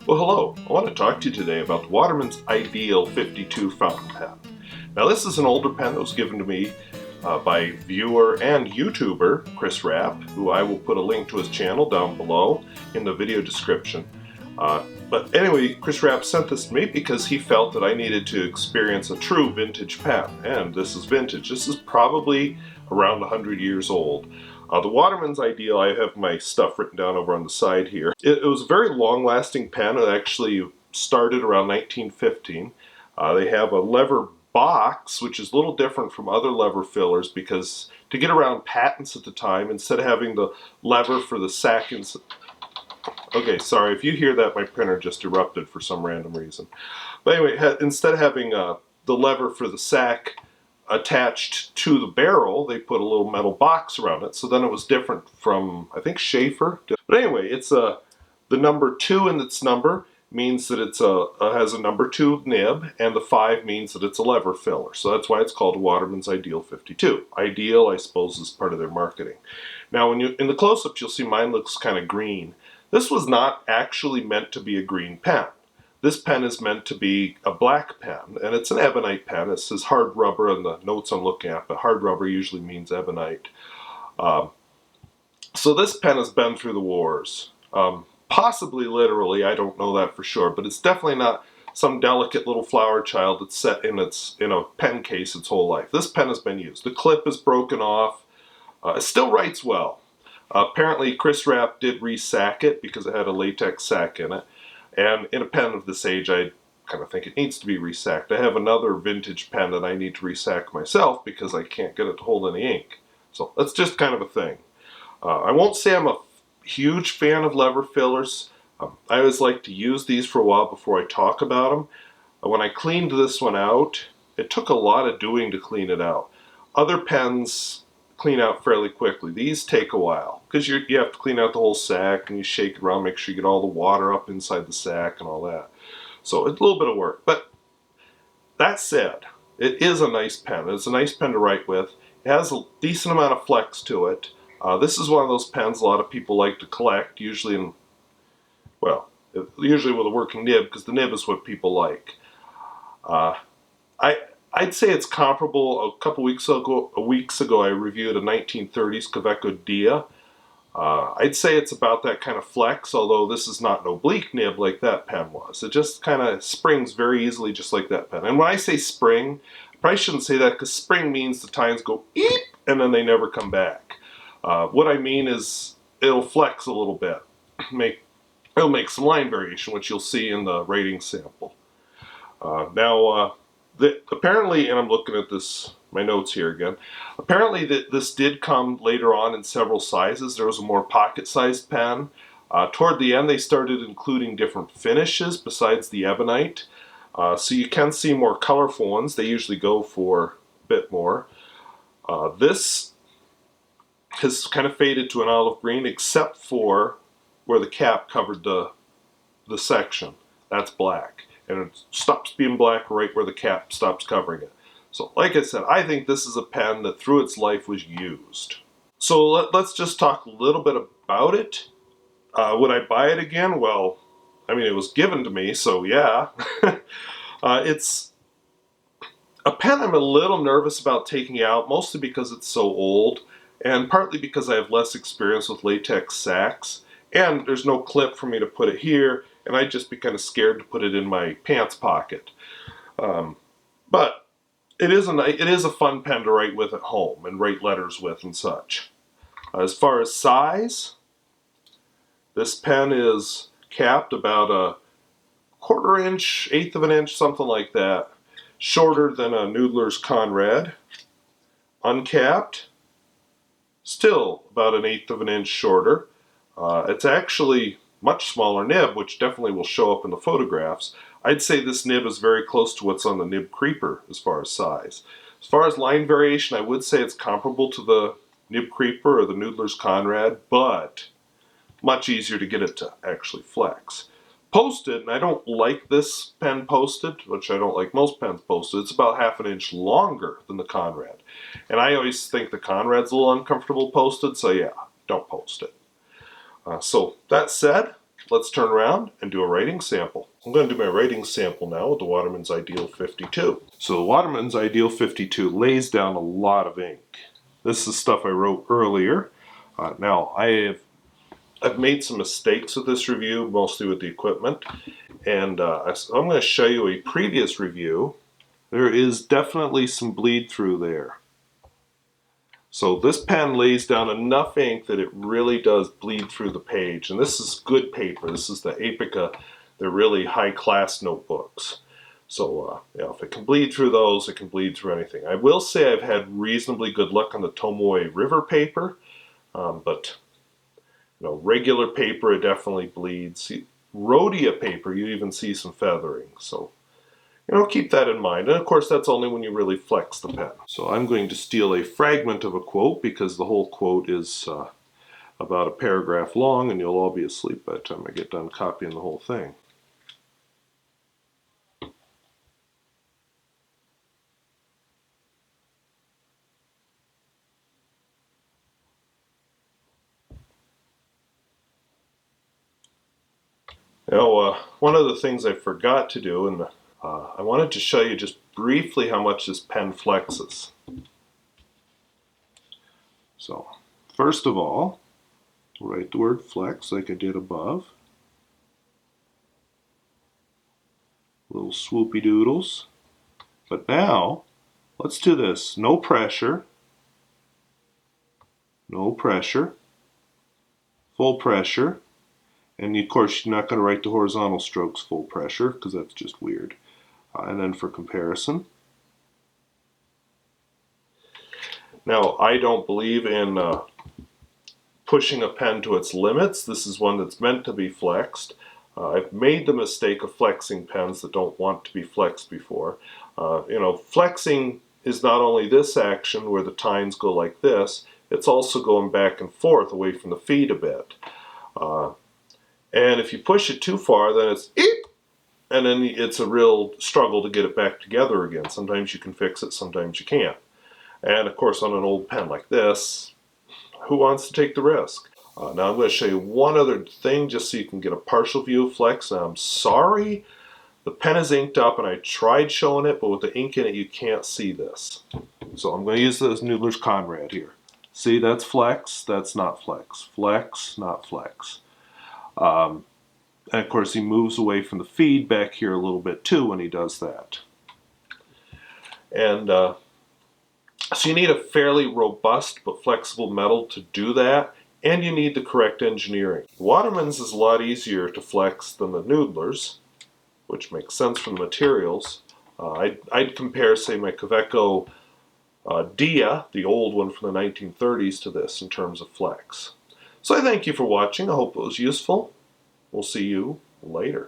Well, hello. I want to talk to you today about the Watermans Ideal 52 fountain pen. Now, this is an older pen that was given to me by viewer and YouTuber Chris Rapp, who I will put a link to his channel down below in the video description. But anyway, Chris Rapp sent this to me because he felt that I needed to experience a true vintage pen. And this is vintage. This is probably around 100 years old. The Watermans Ideal, I have my stuff written down over on the side here. It was a very long-lasting pen. It actually started around 1915. They have a lever box, which is a little different from other lever fillers because to get around patents at the time, instead of having the lever for the sack inside. Okay, sorry, if you hear that, my printer just erupted for some random reason. But anyway, instead of having the lever for the sack attached to the barrel, they put a little metal box around it, so then it was different from, I think, Schaefer. But anyway, it's the number 2 in its number means that it's has a number 2 nib, and the 5 means that it's a lever filler. So that's why it's called a Watermans Ideal 52. Ideal, I suppose, is part of their marketing. Now, when you in the close-ups, you'll see mine looks kind of green. This was not actually meant to be a green pen. This pen is meant to be a black pen, and it's an ebonite pen. It says hard rubber in the notes I'm looking at, but hard rubber usually means ebonite. So this pen has been through the wars. Possibly literally, I don't know that for sure, but it's definitely not some delicate little flower child that's set in a pen case its whole life. This pen has been used. The clip is broken off. It still writes well. Apparently Chris Rapp did resack it because it had a latex sack in it. And in a pen of this age, I kind of think it needs to be resacked. I have another vintage pen that I need to resack myself because I can't get it to hold any ink. So that's just kind of a thing. I won't say I'm a huge fan of lever fillers. I always like to use these for a while before I talk about them. When I cleaned this one out, it took a lot of doing to clean it out. Other pens clean out fairly quickly. These take a while because you have to clean out the whole sack and you shake it around, make sure you get all the water up inside the sack and all that. So it's a little bit of work. But that said, it is a nice pen. It's a nice pen to write with. It has a decent amount of flex to it. This is one of those pens a lot of people like to collect, usually usually with a working nib, because the nib is what people like. I'd say it's comparable. A couple weeks ago, I reviewed a 1930s Kaweco Dia. I'd say it's about that kind of flex, although this is not an oblique nib like that pen was. It just kind of springs very easily, just like that pen. And when I say spring, I probably shouldn't say that because spring means the tines go eep and then they never come back. What I mean is it'll flex a little bit. It'll make some line variation, which you'll see in the rating sample. Apparently, and I'm looking at my notes here again, apparently this did come later on in several sizes. There was a more pocket-sized pen. Toward the end, they started including different finishes besides the ebonite. So you can see more colorful ones. They usually go for a bit more. This has kind of faded to an olive green, except for where the cap covered the section. That's black. And it stops being black right where the cap stops covering it. So like I said, I think this is a pen that through its life was used. So let's just talk a little bit about it. Would I buy it again? Well, I mean, it was given to me, so yeah. It's a pen I'm a little nervous about taking out, mostly because it's so old, and partly because I have less experience with latex sacks, and there's no clip for me to put it here, and I'd just be kind of scared to put it in my pants pocket. But it is a fun pen to write with at home and write letters with and such. As far as size, this pen is capped about a 1/4 inch, 1/8 of an inch, something like that, shorter than a Noodler's Conrad. Uncapped, still about an 1/8 of an inch shorter. It's actually much smaller nib, which definitely will show up in the photographs. I'd say this nib is very close to what's on the nib creeper as far as size. As far as line variation, I would say it's comparable to the nib creeper or the Noodler's Conrad, but much easier to get it to actually flex. Posted, and I don't like this pen posted, which I don't like most pens posted, it's about 1/2 an inch longer than the Conrad. And I always think the Conrad's a little uncomfortable posted, so yeah, don't post it. So that said, let's turn around and do a writing sample. I'm going to do my writing sample now with the Watermans Ideal 52. So the Watermans Ideal 52 lays down a lot of ink. This is stuff I wrote earlier. Now I've made some mistakes with this review, mostly with the equipment, and I'm going to show you a previous review. There is definitely some bleed through there. So this pen lays down enough ink that it really does bleed through the page. And this is good paper. This is the Apica. They're really high-class notebooks. So if it can bleed through those, it can bleed through anything. I will say I've had reasonably good luck on the Tomoe River paper, but regular paper, it definitely bleeds. Rhodia paper, you even see some feathering. So keep that in mind. And of course, that's only when you really flex the pen. So I'm going to steal a fragment of a quote because the whole quote is about a paragraph long and you'll all be asleep by the time I get done copying the whole thing. One of the things I forgot to do, and I wanted to show you just briefly how much this pen flexes. So, first of all, write the word flex like I did above. Little swoopy doodles. But now, let's do this. No pressure. No pressure. Full pressure. And of course, you're not going to write the horizontal strokes full pressure because that's just weird. And then for comparison. Now, I don't believe in pushing a pen to its limits. This is one that's meant to be flexed. I've made the mistake of flexing pens that don't want to be flexed before. Flexing is not only this action where the tines go like this, it's also going back and forth away from the feet a bit. And if you push it too far, then it's eep, and then it's a real struggle to get it back together again. Sometimes you can fix it, sometimes you can't. And of course, on an old pen like this, who wants to take the risk? Now I'm going to show you one other thing just so you can get a partial view of flex. Now I'm sorry, the pen is inked up and I tried showing it, but with the ink in it you can't see this. So I'm going to use this Noodler's Conrad here. See, that's flex, that's not flex. Flex, not flex. And of course he moves away from the feed back here a little bit too when he does that. And so you need a fairly robust but flexible metal to do that, and you need the correct engineering. Waterman's is a lot easier to flex than the Noodler's, which makes sense from the materials. I'd compare, say, my Kaweco Dia, the old one from the 1930s, to this in terms of flex. So I thank you for watching. I hope it was useful. We'll see you later.